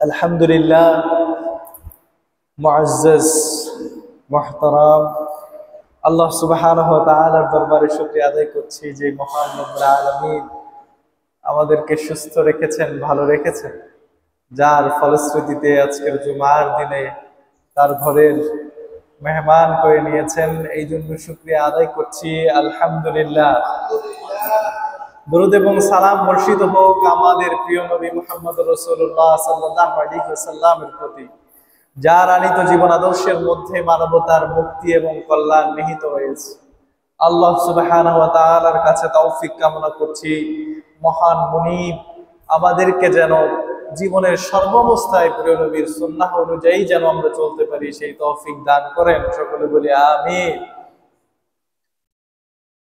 আলহামদুলিল্লাহ, মুআজ্জাজ মুহতারাম, আল্লাহ সুবহানাহু ওয়া তাআলার দরবারে শুকরিয়া আদায় করছি যে মহান রব্বুল আলামিন আমাদেরকে সুস্থ রেখেছেন, ভালো রেখেছেন, যার ফলশ্রুতিতে আজকের জুমার দিনে তার ঘরের মেহমান করে নিয়েছেন। এই জন্য শুকরিয়া আদায় করছি আলহামদুলিল্লাহ। দরুদ এবং সালাম বর্ষিত হোক আমাদের প্রিয় নবী মুহাম্মদ রাসূলুল্লাহ সাল্লাল্লাহু আলাইহি ওয়াসাল্লামের প্রতি, যার আনিত জীবন আদর্শের মধ্যে মানবতার মুক্তি এবং কল্যাণ নিহিত রয়েছে। আল্লাহ সুবহানাহু ওয়া তাআলার কাছে তৌফিক কামনা করছি, মহান মুনিব আমাদেরকে যেন জীবনের সর্বাবস্থায় প্রিয় নবীর সুন্নাহ অনুযায়ী যেন আমরা চলতে পারি, সেই তৌফিক দান করেন। সকলে বলি আমিন।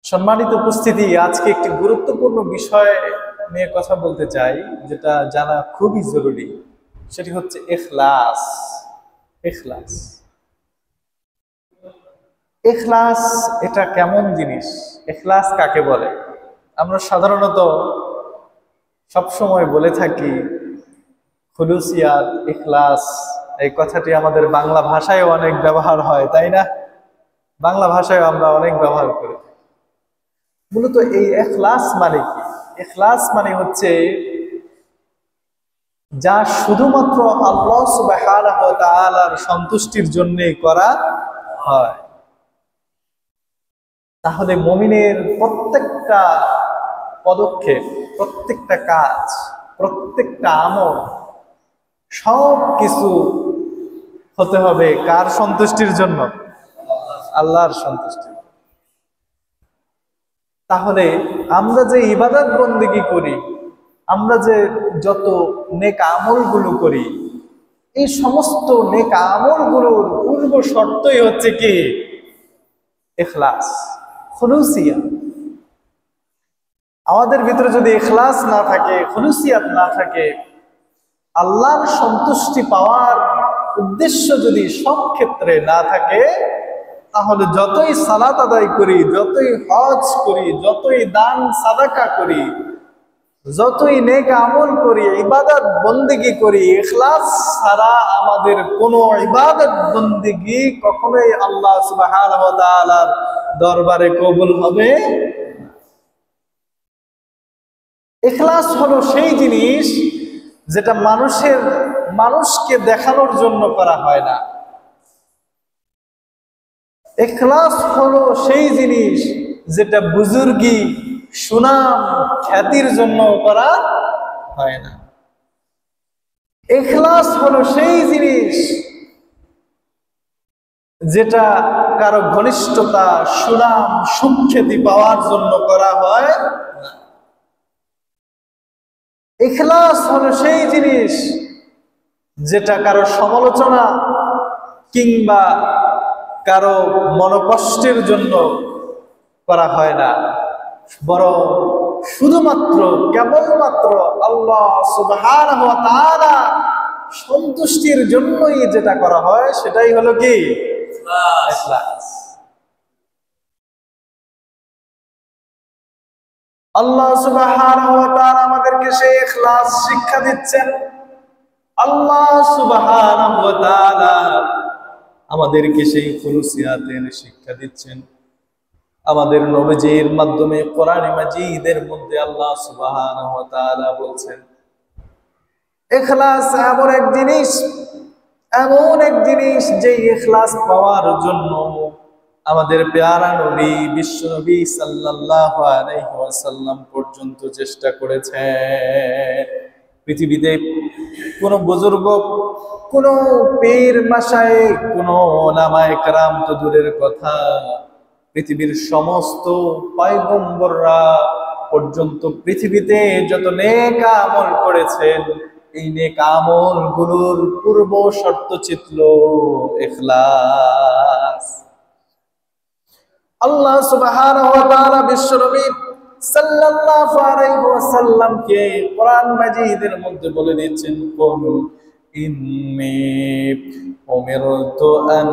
সম্মানিত উপস্থিতি, আজকে একটি গুরুত্বপূর্ণ বিষয় নিয়ে কথা বলতে চাই, যেটা জানা খুবই জরুরি। সেটি হচ্ছে ইখলাস। ইখলাস ইখলাস এটা কেমন জিনিস? ইখলাস কাকে বলে? আমরা সাধারণত সবসময় বলে থাকি খুলুসিয়াত, ইখলাস। এই কথাটি আমাদের বাংলা ভাষায় অনেক ব্যবহার হয়, তাই না? বাংলা ভাষায় আমরা অনেক ব্যবহার করি। মূলত এই ইখলাস মানে কি? ইখলাস মানে হচ্ছে যা শুধুমাত্র আল্লাহ সুবহানাহু ওয়া তাআলার সন্তুষ্টির জন্যই করা হয়। তাহলে মুমিনের প্রত্যেকটা পদক্ষেপ, প্রত্যেকটা কাজ, প্রত্যেকটা আমল, সব কিছু হতে হবে কার সন্তুষ্টির জন্য? আল্লাহর সন্তুষ্টি। তাহলে আমরা যে ইবাদত বন্দেগী করি, আমরা যে যত নেক আমলগুলো করি, এই সমস্ত নেক আমলগুলোর পূর্ব শর্তই হচ্ছে কি? ইখলাস, খুলুসিয়াত। আমাদের ভিতরে যদি ইখলাস না থাকে, খুলুসিয়াত না থাকে, আল্লাহর সন্তুষ্টি পাওয়ার উদ্দেশ্য যদি সব ক্ষেত্রে না থাকে, তাহলে যতই সালাত আদায় করি, যতই হজ করি, যতই দান সাদাকা করি, যতই নেক আমল করি, ইবাদত বন্দেগী করি, ইখলাস ছাড়া আমাদের কোনো ইবাদত বন্দেগী কখনোই আল্লাহ সুবহানাহু ওয়া তাআলার দরবারে কবুল হবে। ইখলাস হলো সেই জিনিস যেটা মানুষকে দেখানোর জন্য করা হয় না। ইখলাস হলো সেই জিনিস যেটা বুজুর্গি, সুনাম, খ্যাতির জন্য করা হয় না। ইখলাস হলো সেই জিনিস যেটা কারো ঘনিষ্ঠতা, সুনাম, সুখ্যাতি পাওয়ার জন্য করা হয় না। ইখলাস হলো সেই জিনিস যেটা কারো সমালোচনা কিংবা কারো মনোকষ্টের জন্য করা হয় না, বরং শুধুমাত্র কেবলমাত্র আল্লাহ সুবহানাহু ওয়া তাআলা সন্তুষ্টির জন্যই যেটা করা হয়, সেটাই হলো কি? ইখলাস। আল্লাহ সুবহানাহু ওয়া তাআলা আমাদেরকে সেই ইখলাস শিক্ষা দিচ্ছেন। আল্লাহ সুবহানাহু ওয়া তাআলা আমাদেরকে সেই খুলুসিয়াতের শিক্ষা দিচ্ছেন। আমাদের নবীজির মাধ্যমে কোরআনে মাজিদের মধ্যে আল্লাহ সুবহানাহু ওয়া তাআলা বলছেন, ইখলাস এমন এক জিনিস যে ইখলাস পাওয়ার জন্য আমাদের পেয়ারা নবী, বিশ্ব নবী সাল্লাল্লাহু আলাইহি ওয়াসাল্লাম পর্যন্ত চেষ্টা করেছেন। পৃথিবীতে কোন বুজুর্গ, কোন পীর মাশায়েখ, কোন উলামায়ে কেরাম তো দূরের কথা, পৃথিবীর সমস্ত পয়গম্বররা পর্যন্ত পৃথিবীতে যত নেক আমল করেছেন, এই নেক আমল গুলোর পূর্ব শর্ত ছিল ইখলাস। আল্লাহ সুবহানাহু ওয়া তাআলা বিশ্ব নবী সাল্লাল্লাহু আলাইহি ওয়াসাল্লামকে কোরআন মাজিদের মধ্যে বলে দিচ্ছেন, কুল ইন্নী উমিরতু আন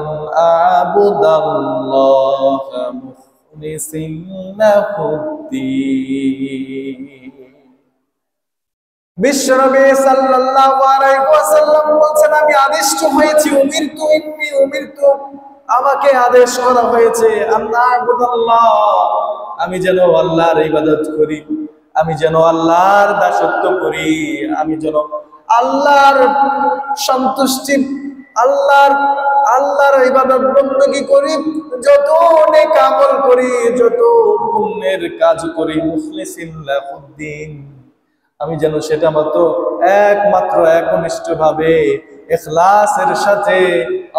আ'বুদাল্লাহা মুখলিসিন লাহুদ্দীন। বিশ্বনবী সাল্লাল্লাহু আলাইহি ওয়াসাল্লাম বলেন, আমি আদিষ্ট হয়েছি, উমিরতু, আমাকে আদেশ করা হয়েছে আল্লাহ, আমি যেন আল্লাহর ইবাদত করি, আমি যেন আল্লাহর দাসত্ব করি, আমি যেন আল্লাহর সন্তুষ্টি, আল্লাহর ইবাদত বندگی করি, যত নেক আমল করি, যত পুণ্যের কাজ করি, মুখলিসিন লাহুদ্দিন, আমি যেন সেটা একমাত্র একনিষ্ঠভাবে ইখলাসের সাথে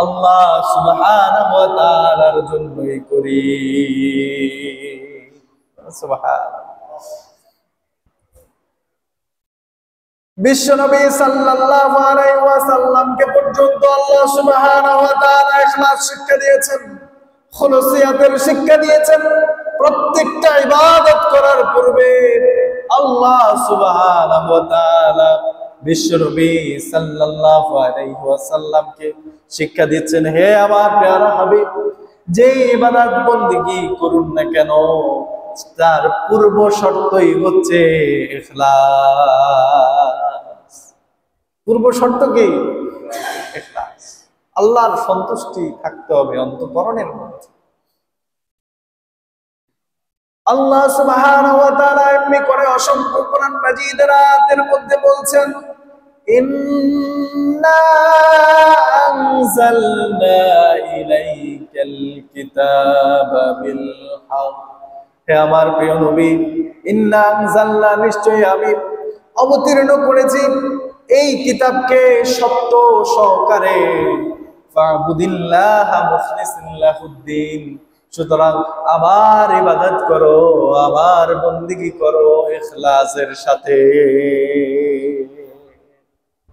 আল্লাহ সুবহানাহু ওয়া তাআলার জন্যই করি। সুবহানাল্লাহ। বিশ্বনবী সাল্লাল্লাহু আলাইহি ওয়াসাল্লামকে পর্যন্ত আল্লাহ সুবহানাহু ওয়া তাআলা ইখলাস শিক্ষা দিয়েছেন, খুলুসিয়াতের শিক্ষা দিয়েছেন। প্রত্যেকটা ইবাদত করার পূর্বে আল্লাহ সুবহানাহু ওয়া তাআলা বিশ্বনবী সাল্লাল্লাহু আলাইহি ওয়াসাল্লামকে শিক্ষা দিচ্ছেন, হে আমার প্যারা হাবিব, যে ইবাদত বندگی করুন না কেন তার পূর্ব শর্তই হচ্ছে ইখলাস। পূর্ব শর্ত কি? ইখলাস। আল্লাহর সন্তুষ্টি থাকতে হবে অন্তঃকরণের মধ্যে। আল্লাহ সুবহানাহু ওয়া তাআলা এমনি করে অসংখ্য কোরআন মাজিদের আয়াতের মধ্যে বলছেন, ইন্না আনজালনা ইলাইকাল কিতাবা বিল হক, হে আমার প্রিয় নবী, ইন্না আনজালনা, নিশ্চয়ই আমি অবতীর্ণ করেছি এই কিতাবকে সত্য সহকারে, ফাবুদিল্লাহ মুখলিসিন লাহুদ্দিন, সুতরাং আমার ইবাদত করো, আমার বندگی করো ইখলাসের সাথে।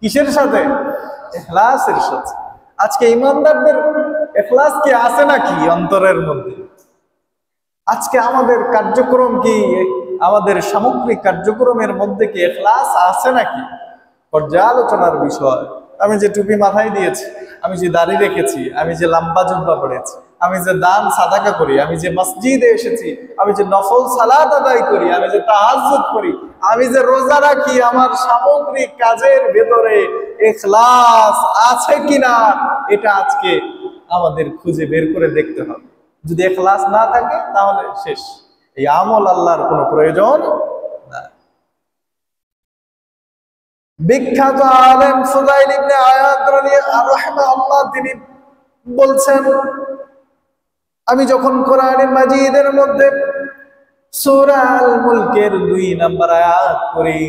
কিসের সাথে? ইখলাসের সাথে। আজকে ইমানদারদের ইখলাস কি আছে নাকি অন্তরের মধ্যে? আজকে আমাদের কার্যক্রম কি, আমাদের সামগ্রিক কার্যক্রমের মধ্যে কি ইখলাস আছে নাকি? পর্যালোচনার বিষয়। আমি যে টুপি মাথায় দিয়েছি, আমি যে দাড়ি রেখেছি, আমি যে লম্বা জুব্বা পড়েছি, আমি যে দান সাদাকা করি, আমি যে মসজিদে এসেছি, আমি যে নফল সালাত আদায় করি, আমি যে তাহাজ্জুদ করি, আমি যে রোজা রাখি, আমার সামগ্রিক কাজের ভেতরে ইখলাস আছে কিনা এটা আজকে আমাদের খুঁজে বের করে দেখতে হবে। যদি ইখলাস না থাকে তাহলে শেষ, এই আমল আল্লাহর কোনো প্রয়োজন না। বিখ্যাত আলেম ফুদাইল ইবনে আয়াদ রাহিমাহুল্লাহ তিনি বলছেন, আমি যখন কোরআনের মাজিদের মধ্যে সূরা আল মুলকের 2 নম্বর আয়াত পড়ি,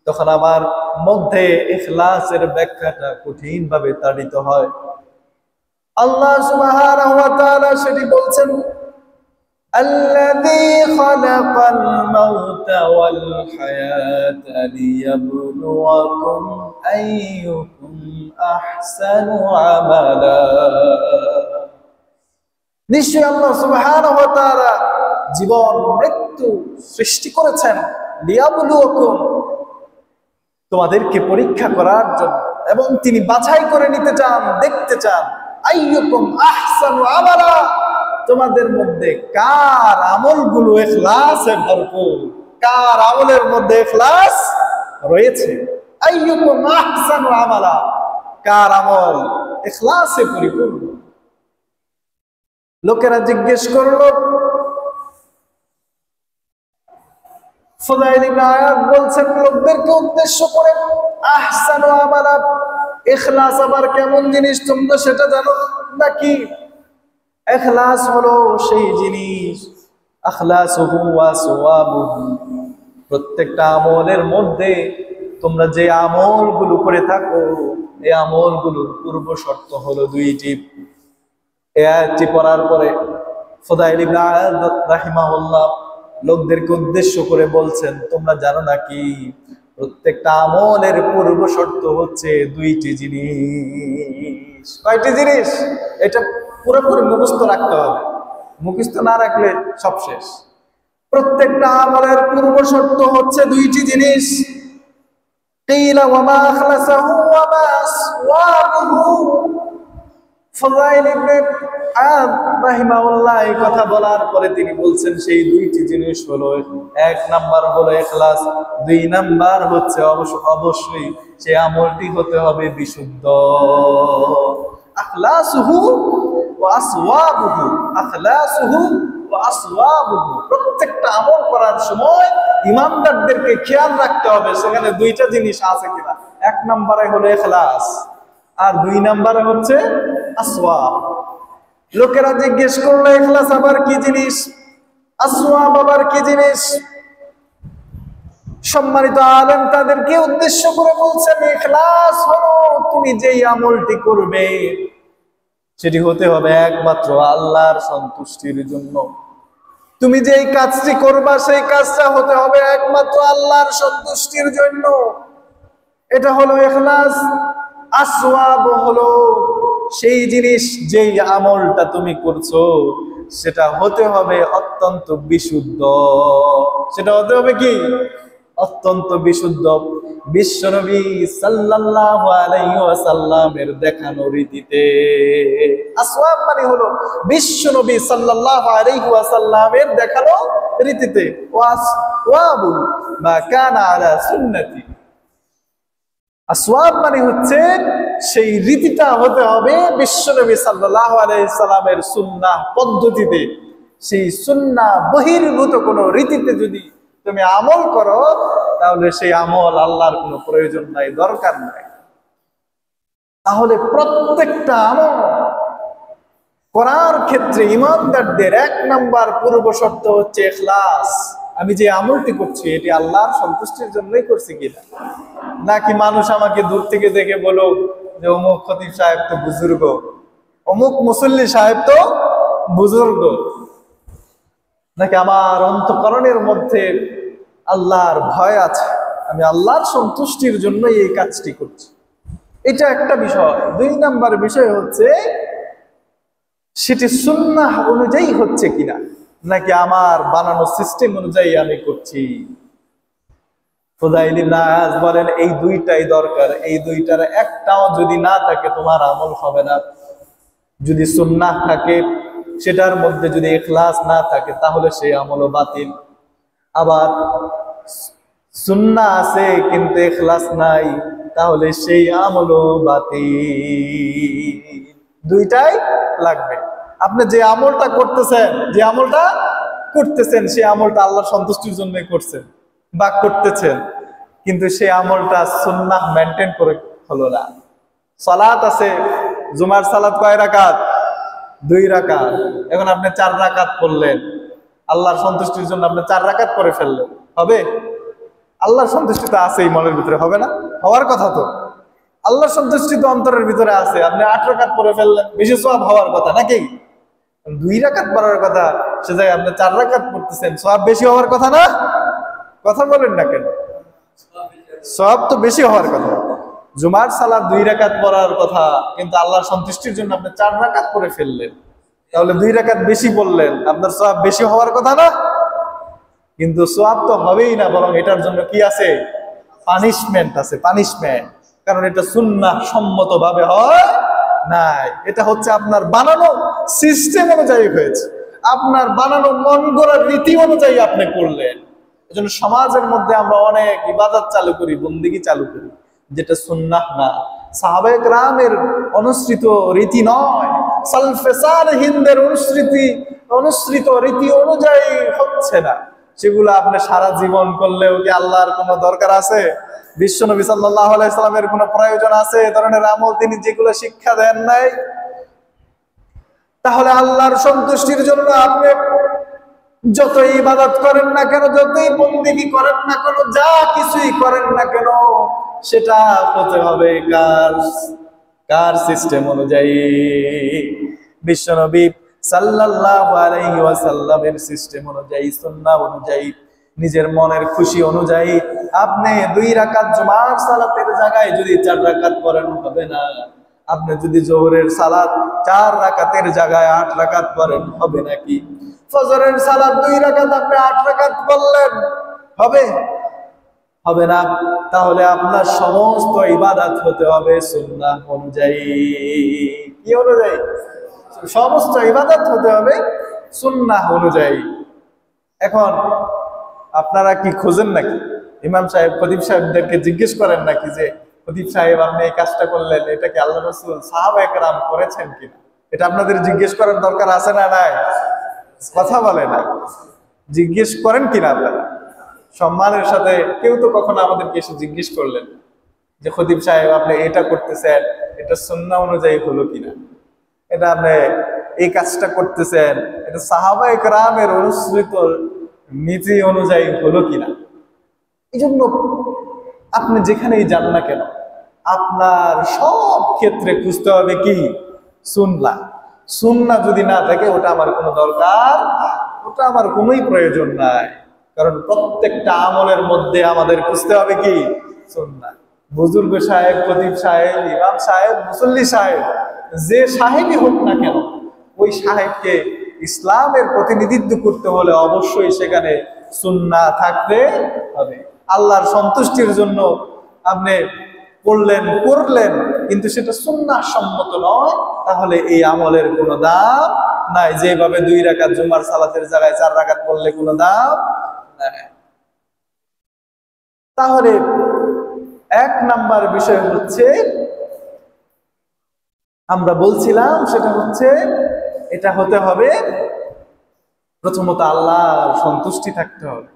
তখন আমার মধ্যে ইখলাসের ব্যাখ্যাটা কঠিন ভাবে তাড়িত হয়। আল্লাহ সুবহানাহু ওয়া তাআলা সেটি বলছেন, الذي خلق الموت والحياة ليبلوكم أيكم أحسن عملا। নিশ্চয়ই আল্লাহ সুবহানাহু ওয়া তাআলা জীবন মৃত্যু সৃষ্টি করেছেন লিয়াবলুকুম, তোমাদেরকে পরীক্ষা করার জন্য, এবং তিনি বাছাই করে নিতে চান, দেখতে চান, আইয়ুকুম আহসানু আমালা, তোমাদের মধ্যে কার আমলগুলো ইখলাসে ভরপুর, কার আমলের মধ্যে ইখলাস রয়েছে। আইয়ুকুম আহসানু আমালা, কার আমল ইখলাসে পরিপূর্ণ। লোকেরা জিজ্ঞেস করলো, ফুদাইল ইবনে আয়াদ বলছেন লোকদেরকে উদ্দেশ্য করে, আহসানু আমালা, ইখলাস আবার কেমন জিনিস তোমরা সেটা জানো নাকি? ইখলাস হলো সেই জিনিস, আখলাসুহু ওয়া সওয়াবুহু, প্রত্যেকটা আমলের মধ্যে তোমরা যে আমলগুলো করে থাকো এই আমলগুলোর পূর্ব শর্ত হলো 2টি। এই আয়াতটি পড়ার পরে ফুদাইল ইবনে আয়াদ রাহিমাহুল্লাহ লোকদেরকে উদ্দেশ্য করে বলছেন, তোমরা জানো নাকি প্রত্যেকটা আমলের পূর্ব শর্ত হচ্ছে 2টি জিনিস। কয়টি জিনিস? এটা পুরোপুরি মুখস্থ রাখতে হবে, মুখস্থ না রাখলে সব শেষ। প্রত্যেকটা আমলের পূর্ব শর্ত হচ্ছে 2টি জিনিস। কিলা ওয়া মা আখলাসাহু ওয়া মা আসওয়াবুহু, ফাযাইল ইবনে আদ রাহিমাহুল্লাহ এই কথা বলার পরে তিনি বলছেন সেই দুইটি জিনিস হলো, এক নাম্বার হলো ইখলাস, দুই নাম্বার হচ্ছে অবশ্যই সেই আমলটি হতে হবে বিশুদ্ধ। আখলাসুহু ওয়া আসওয়াবুহু, আখলাসুহু ওয়া আসওয়াবুহু। প্রত্যেকটা আমল করার সময় ইমানদারদেরকে খেয়াল রাখতে হবে সেখানে দুইটা জিনিস আছে কিনা। এক নম্বরে হলো ইখলাস, আর দুই নম্বরে হচ্ছে আসওয়াব। লোকেরা জিজ্ঞেস করলো ইখলাস আবার কি জিনিস, আসওয়াব আবার কি জিনিস? সম্মানিত আলেম তাদেরকে উদ্দেশ্য করে বলছেন, ইখলাস হলো তুমি যেই আমলটি করবে সেটি হতে হবে একমাত্র আল্লাহর সন্তুষ্টির জন্য। তুমি যেই কাজটি করবা সেই কাজটা হতে হবে একমাত্র আল্লাহর সন্তুষ্টির জন্য। এটা হলো ইখলাস। আসওয়াব হলো সেই জিনিস, যেই আমলটা তুমি করছো সেটা হতে হবে অত্যন্ত বিশুদ্ধ। সেটা হতে হবে কি? অত্যন্ত বিশুদ্ধ। বিশ্বনবী সাল্লাল্লাহু আলাইহি ওয়াসাল্লামের দেখানো রীতিতে। আসওয়াব মানে হলো বিশ্বনবী সাল্লাল্লাহু আলাইহি ওয়াসাল্লামের দেখানো রীতিতে। ওয়াসওয়াবু মা কানা আলা সুন্নতি। আসওয়াব মানে হচ্ছে সেই রীতিটা হতে হবে বিশ্বনবী সাল্লাল্লাহু আলাইহি সাল্লামের সুন্নাহ পদ্ধতিতে। সেই সুন্নাহ বহির্ভূত কোনো রীতিতে যদি তুমি আমল করো তাহলে সেই আমল আল্লাহর কোনো প্রয়োজন নাই, দরকার নাই। তাহলে প্রত্যেকটা আমল করার ক্ষেত্রে ইমানদারদের এক নাম্বার পূর্ব শর্ত হচ্ছে ইখলাস। আমি যে আমলটি করছি এটি আল্লাহর সন্তুষ্টির জন্যই করছি কিনা, নাকি মানুষ আমাকে দূর থেকে দেখে বলো যে অমুক খতিব সাহেব তো বুজুর্গ, অমুক মুসল্লি সাহেব তো বুজুর্গ, নাকি আমার অন্তঃকরণের মধ্যে আল্লাহর ভয় আছে, আমি আল্লাহর সন্তুষ্টির জন্য এই কাজটি করছি। এটা একটা বিষয়। দুই নাম্বার বিষয় হচ্ছে সেটি সুন্নাহ অনুযায়ী হচ্ছে কিনা, নাকি আমার বানানো সিস্টেম অনুযায়ী আমি করছি। ফুদাইল ইবনে আয়াজ বলেন এই দুইটাই দরকার, এই দুইটার একটাও যদি না থাকে তোমার আমল হবে না। যদি সুন্নাহ থাকে সেটার মধ্যে যদি ইখলাস না থাকে তাহলে সেই আমলও বাতিল। আবার সুন্নাহ আছে কিন্তু ইখলাস নাই তাহলে সেই আমলও বাতিল। দুইটাই লাগবে। আপনি যে আমলটা করতেছেন সেই আমলটা আল্লাহর সন্তুষ্টির জন্য করছেন বা করতেছেন, কিন্তু সেই আমলটা সুন্নাহ মেনটেন করে হলো না। সালাত আছে, জুমার সালাত কয় রাকাত? 2 রাকাত। এখন আপনি 4 রাকাত পড়লেন, আল্লাহর সন্তুষ্টির জন্য আপনি 4 রাকাত করে ফেললেন, হবে? আল্লাহর সন্তুষ্টি তো আছে এই মনের ভিতরে, হবে না? হওয়ার কথা তো। আল্লাহর সন্তুষ্টি তো অন্তরের ভিতরে আছে, আপনি 8 রাকাত পড়ে ফেললেন, বেশি সওয়াব হওয়ার কথা নাকি? 2 রাকাত পড়ার কথা, সে জায়গায় আপনি 4 রাকাত পড়তেছেন, সওয়াব বেশি হওয়ার কথা না? কথা বলেন না কেন? সওয়াব তো বেশি হওয়ার কথা। জুমার সালাত 2 রাকাত পড়ার কথা, কিন্তু আল্লাহর সন্তুষ্টির জন্য আপনি 4 রাকাত পড়ে ফেললেন, তাহলে 2 রাকাত বেশি পড়লেন, আপনার সওয়াব বেশি হওয়ার কথা না? কিন্তু সওয়াব তো হবেই না, বরং এটার জন্য কি আছে? পানিশমেন্ট আছে, পানিশমেন্ট। কারণ এটা সুন্নাহ সম্মত ভাবে হয় নাই, এটা হচ্ছে আপনার বানানো সিস্টেম অনুযায়ী হয়েছে, আপনার বানানো মন গড়া রীতি অনুযায়ী আপনি করলেন। এজন্য সমাজের মধ্যে আমরা অনেক ইবাদত চালু করি, বন্দেগী চালু করি, যেটা সুন্নাহ না, সাহাবায়ে কেরামের অনুসৃত রীতি নয়, সালফে সালেহিনদের অনুসৃত রীতি অনুযায়ী হচ্ছে না। সেগুলো আপনি সারা জীবন করলেও কি আল্লাহর কোনো দরকার আছে? বিশ্বনবী সাল্লাল্লাহু আলাইহি সাল্লামের কোনো প্রয়োজন আছে এ ধরনের আমল তিনি যেগুলো শিক্ষা দেন নাই? তাহলে আল্লাহর সন্তুষ্টির জন্য আপনি যতই ইবাদত করেন না কেন, যতই বন্দেগী করেন না কেন, যা কিছুই করেন না কেন, সেটা হতে হবে কার সিস্টেম অনুযায়ী? বিশ্বনবী সাল্লাল্লাহু আলাইহি ওয়াসাল্লামের সিস্টেম অনুযায়ী, সুন্নাহ অনুযায়ী, নিজের মনের খুশি অনুযায়ী আপনি 2 রাকাত জুমার সালাতের জায়গায় যদি 4 রাকাত পড়েন, হবে না। আপনি যদি জোহরের সালাত 4 রাকাতের জায়গায় 8 রাকাত পড়েন, হবে নাকি? ফজরের সালাত 2 রাকাত আপনি 8 রাকাত পড়লেন, হবে? হবে না। তাহলে আপনার সমস্ত ইবাদত হতে হবে সুন্নাহ অনুযায়ী। কি অনুযায়ী? সমস্ত ইবাদত হতে হবে সুন্নাহ অনুযায়ী। এখন আপনারা কি খোঁজেন নাকি? ইমাম সাহেব খতিব সাহেবদেরকে জিজ্ঞেস করেন নাকি যে খতিব সাহেব আপনি এই কাজটা করলেন, এটা কি আল্লাহ রাসূল সাহাবায়ে কেরাম করেছেন কিনা? এটা আপনাদের জিজ্ঞেস করার দরকার আছে না নাই? কথা বলে না, জিজ্ঞেস করেন কিনা আপনারা? সম্মানের সাথে কেউ তো কখনো আমাদেরকে এসে জিজ্ঞেস করলেন যে খতিব সাহেব আপনি এটা করতেছেন, এটা সুন্নাহ অনুযায়ী হলো কিনা, এটা আপনি এই কাজটা করতেছেন, এটা সাহাবায়ে কেরামের অনুসৃত নীতি অনুযায়ী হলো কিনা। এই জন্য আপনি যেখানেই যান না কেন আপনার সব ক্ষেত্রে খুঁজতে হবে কি? সুন্নাহ। সুন্নাহ যদি না থাকে ওটা আমার কোনো দরকার, ওটা আমার কোনোই প্রয়োজন নাই। কারণ প্রত্যেকটা আমলের মধ্যে আমাদের খুঁজতে হবে কি? সুন্নাহ। বুজুর্গ সাহেব, খতিব সাহেব, ইমাম সাহেব, মুসল্লি সাহেব, যে সাহেবই হোক না কেন, ওই সাহেবকে ইসলামের প্রতিনিধিত্ব করতে হলে অবশ্যই সেখানে সুন্নাহ থাকতে হবে। আল্লাহর সন্তুষ্টির জন্য আপনি করলেন কিন্তু সেটা সুন্নাহ সম্মত নয়, তাহলে এই আমলের কোনো দাম নাই। যেভাবে 2 রাকাত জুমার সালাতের জায়গায় 4 রাকাত পড়লে কোনো দাম নাই। তাহলে 1 নাম্বার বিষয় হচ্ছে আমরা বলছিলাম, সেটা হচ্ছে এটা হতে হবে প্রথমত আল্লাহর সন্তুষ্টি থাকতে হবে।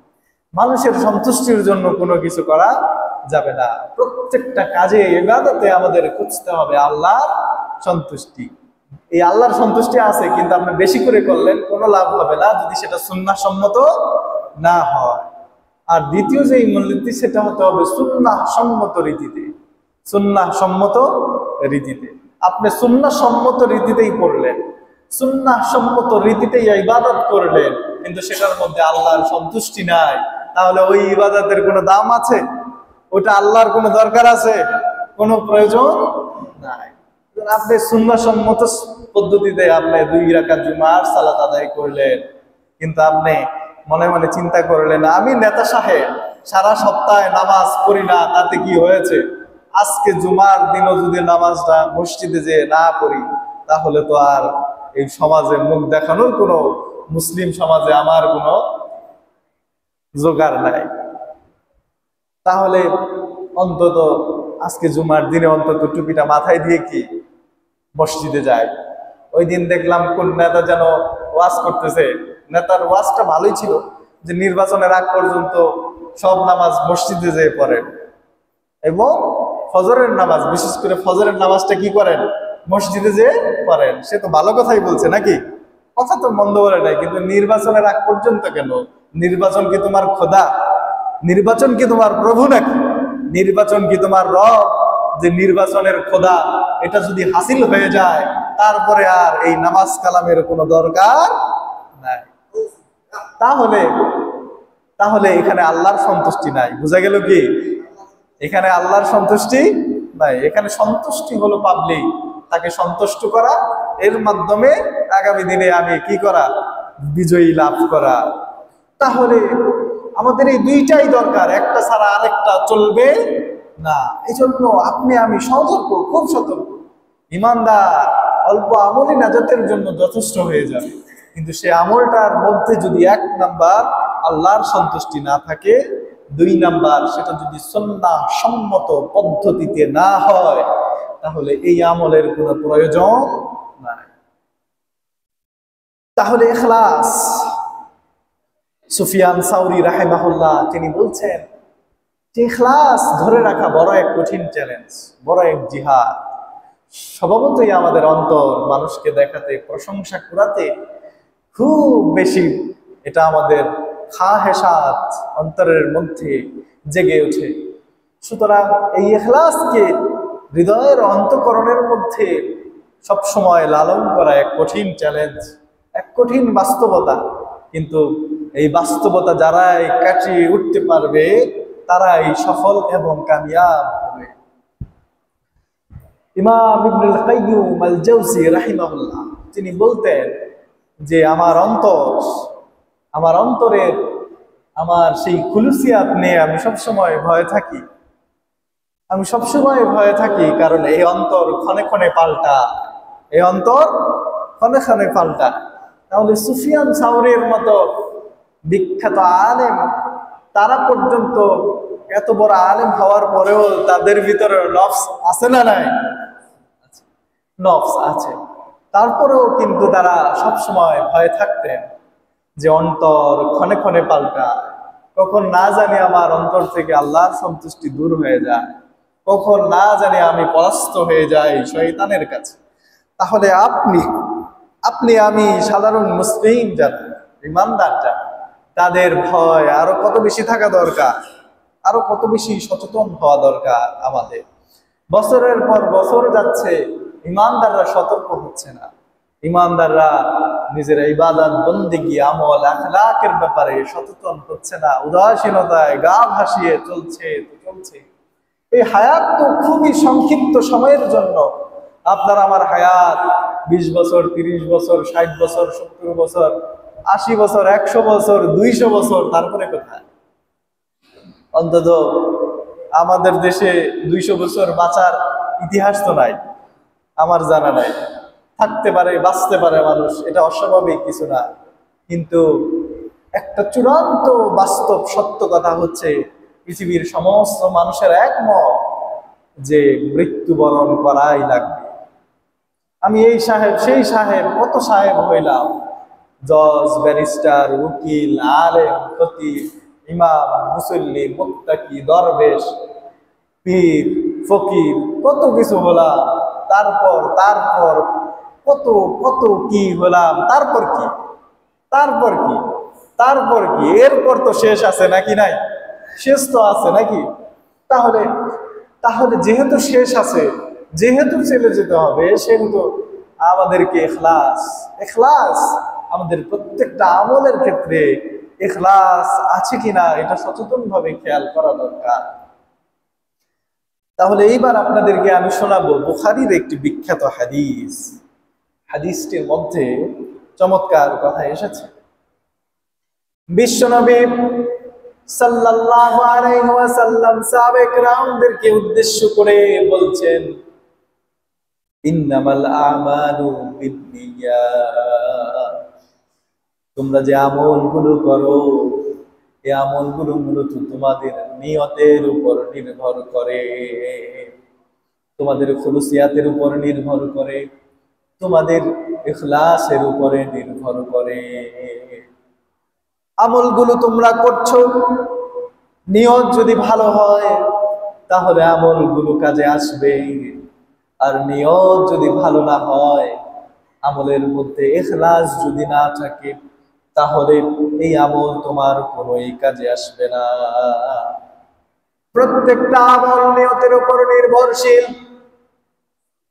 মানুষের সন্তুষ্টির জন্য কোনো কিছু করা যাবে না। প্রত্যেকটা কাজে ইবাদতে আমাদের খুঁজতে হবে আল্লাহর সন্তুষ্টি। এই আল্লাহর সন্তুষ্টি আছে, কিন্তু আপনি বেশি করে করলেন কোনো লাভ হবে না যদি সেটা সুন্নাহ সম্মত না হয়। আর দ্বিতীয় যে মূলনীতি সেটা হতে হবে সুন্নাহ সম্মত রীতিতে। সুন্নাহ সম্মত রীতিতে আপনি সুন্নাহ সম্মত রীতিতেই পড়লেন, সুন্নাহ সম্মত রীতিতেই ইবাদত করলেন, কিন্তু সেটার মধ্যে আল্লাহর সন্তুষ্টি নাই, তাহলে ওই ইবাদতের কোনো দাম আছে? ওটা আল্লাহর কোনো দরকার আছে? কোনো প্রয়োজন নাই। আপনি সুন্নাহ সম্মত পদ্ধতিতে আপনি 2 রাকাত জুমার সালাত আদায় করলেন, কিন্তু আপনি মনে মনে চিন্তা করলেন আমি নেতা সাহেব, সারা সপ্তাহে নামাজ পড়ি না, তাতে কি হয়েছে? আজকে জুমার দিনও যদি নামাজটা মসজিদে যে না পড়ি, তাহলে তো আর এই সমাজে মুখ দেখানোর কোনো, মুসলিম সমাজে আমার কোনো জোগাড় নাই। তাহলে অন্তত আজকে জুমার দিনে অন্তত টুপিটা মাথায় দিয়ে কি মসজিদে যায়। ওই দিন দেখলাম কোন নেতা যেন ওয়াজ করতেছে, নেতার ওয়াজটা ভালোই ছিল, যে নির্বাচনের আগ পর্যন্ত সব নামাজ মসজিদে যেয়ে পড়েন এবং ফজরের নামাজ, বিশেষ করে ফজরের নামাজটা কি করেন? মসজিদে যেয়ে পড়েন। সে তো ভালো কথাই বলছে নাকি? কথা তো মন্দ বলে নাই, কিন্তু নির্বাচনের আগ পর্যন্ত কেন? নির্বাচন কি তোমার খোদা? নির্বাচন কি তোমার প্রভু নাকি? নির্বাচন কি তোমার রব? যে নির্বাচনের খোদা এটা যদি হাসিল হয়ে যায়, তারপরে আর এই নামাজ কালামের কোনো দরকার নাই। তাহলে তাহলে এখানে আল্লাহর সন্তুষ্টি নাই। বুঝা গেল কি? এখানে আল্লাহর সন্তুষ্টি নাই। এখানে সন্তুষ্টি হলো পাবলিক, তাকে সন্তুষ্ট করা, এর মাধ্যমে আগামী দিনে আমি কি করা? বিজয়ী লাভ করা। তাহলে আমাদের এই দুইটাই দরকার, একটা ছাড়া আরেকটা চলবে না। এই জন্য আপনি আমি সতর্ক, খুব সতর্ক। ইমানদার অল্প আমলই নাজাতের জন্য যথেষ্ট হয়ে যাবে, কিন্তু সে আমলটার মধ্যে যদি 1 নাম্বার আল্লাহর সন্তুষ্টি না থাকে, 2 নাম্বার সেটা যদি সুন্নাহ সম্মত পদ্ধতিতে না হয়, তাহলে এই আমলের কোনো প্রয়োজন নাই। তাহলে ইখলাস, সুফিয়ান সাউরি রাহিমাহুল্লাহ তিনি বলছেন যে ইখলাস ধরে রাখা বড় এক কঠিন চ্যালেঞ্জ, বড় এক জিহাদ। স্বভাবতই আমাদের অন্তর মানুষকে দেখাতে, প্রশংসা করাতে খুব বেশি এটা আমাদের খাহেসাত অন্তরের মধ্যে জেগে ওঠে। সুতরাং এই ইখলাসকে হৃদয়ের অন্তঃকরণের মধ্যে সবসময় লালন করা এক কঠিন চ্যালেঞ্জ, এক কঠিন বাস্তবতা। কিন্তু এই বাস্তবতা যারাই কাটিয়ে উঠতে পারবে, তারাই সফল এবং কামিয়াব হবে। ইমাম ইবনুল কাইয়্যিম আল জাওজি রাহিমাহুল্লাহ তিনি বলতেন যে আমার অন্তরের আমার সেই খুলুসিয়াত নিয়ে আমি সবসময় ভয়ে থাকি। আমি সবসময় ভয়ে থাকি, কারণ এই অন্তর ক্ষণে ক্ষণে পাল্টা। এই অন্তর ক্ষণে ক্ষণে পাল্টায়। তাহলে সুফিয়ান সাউরির মতো বিখ্যাত আলেম, তারা পর্যন্ত এত বড় আলেম হওয়ার পরেও তাদের ভিতরে নফস আছে না নাই? নফস আছে। তারপরেও কিন্তু তারা সবসময় ভয়ে থাকতেন যে অন্তর ক্ষণে ক্ষণে পাল্টায়, কখন না জানি আমার অন্তর থেকে আল্লাহর সন্তুষ্টি দূর হয়ে যায়, কখন না জানি আমি পরাস্ত হয়ে যাই শয়তানের কাছে। তাহলে আপনি আপনি আমি সাধারণ মুসলিম যারা ইমানদার যারা, তাদের ভয় আরো কত বেশি থাকা দরকার, আরো কত বেশি সচেতন হওয়া দরকার আমাদের। বছরের পর বছর যাচ্ছে, ইমানদাররা সতর্ক হচ্ছে না, ইমানদাররা নিজের ইবাদত বন্দেগী আমল আখলাকের ব্যাপারে সচেতন হচ্ছে না, উদাসীনতায় গা ভাসিয়ে চলছে। এই হায়াত তো খুবই সংক্ষিপ্ত সময়ের জন্য। আপনার আমার হায়াত 20 বছর, 30 বছর, 60 বছর, 70 বছর, 80 বছর, 100 বছর, 200 বছর, তারপরে কোথায়? অন্তত আমাদের দেশে 200 বছর বাঁচার ইতিহাস তো নাই, আমার জানা নাই। থাকতে পারে, বাঁচতে পারে মানুষ, এটা অস্বাভাবিক কিছু না। কিন্তু একটা চূড়ান্ত বাস্তব সত্য কথা হচ্ছে, পৃথিবীর সমস্ত মানুষের একমত যে মৃত্যুবরণ করাই লাগবে। আমি এই সাহেব সেই সাহেব, কত সাহেব হইলাম, জজ, ব্যারিস্টার, উকিল, আলেম, খতিব, ইমাম, মুসল্লি, মুত্তাকি, দরবেশ, পীর, ফকির, কত কিছু হলাম। তারপর তারপর কত কত কি হলাম। তারপর কি? তারপর কি? তারপর কি? এরপর তো শেষ আছে নাকি? নাই, শেষ তো আছে নাকি? তাহলে তাহলে যেহেতু শেষ আছে, যেহেতু চলে যেতে হবে, সেহেতু আমাদেরকে ইখলাস ইখলাস আমাদের প্রত্যেকটা আমলের ক্ষেত্রে ইখলাস আছে কিনা এটা সচেতন ভাবে খেয়াল করা দরকার। তাহলে এইবার আপনাদেরকে আমি শোনাবো বুখারীর একটি বিখ্যাত হাদিস। হাদিসটির মধ্যে চমৎকার কথা এসেছে। বিশ্বনবী সাল্লাল্লাহু আলাইহি ওয়াসাল্লাম সাহাবায়ে কেরামদেরকে উদ্দেশ্য করে বলছেন, ইন্নামাল আমালু বিন্নিয়াত, তোমরা যে আমলগুলো করো, এই আমলগুলো মূলত তোমাদের নিয়তের উপর নির্ভর করে, তোমাদের খুলুসিয়াতের উপর নির্ভর করে, তোমাদের ইখলাসের উপরে নির্ভর করে। আমলগুলো তোমরা করছো, নিয়ত যদি ভালো হয় তাহলে আমলগুলো কাজে আসবে, আর নিয়ত যদি ভালো না হয়, আমলের মধ্যে ইখলাস যদি না থাকে, তাহলে এই আমল তোমার কোনোই কাজে আসবে না। প্রত্যেকটা আমল নিয়তের উপর নির্ভরশীল।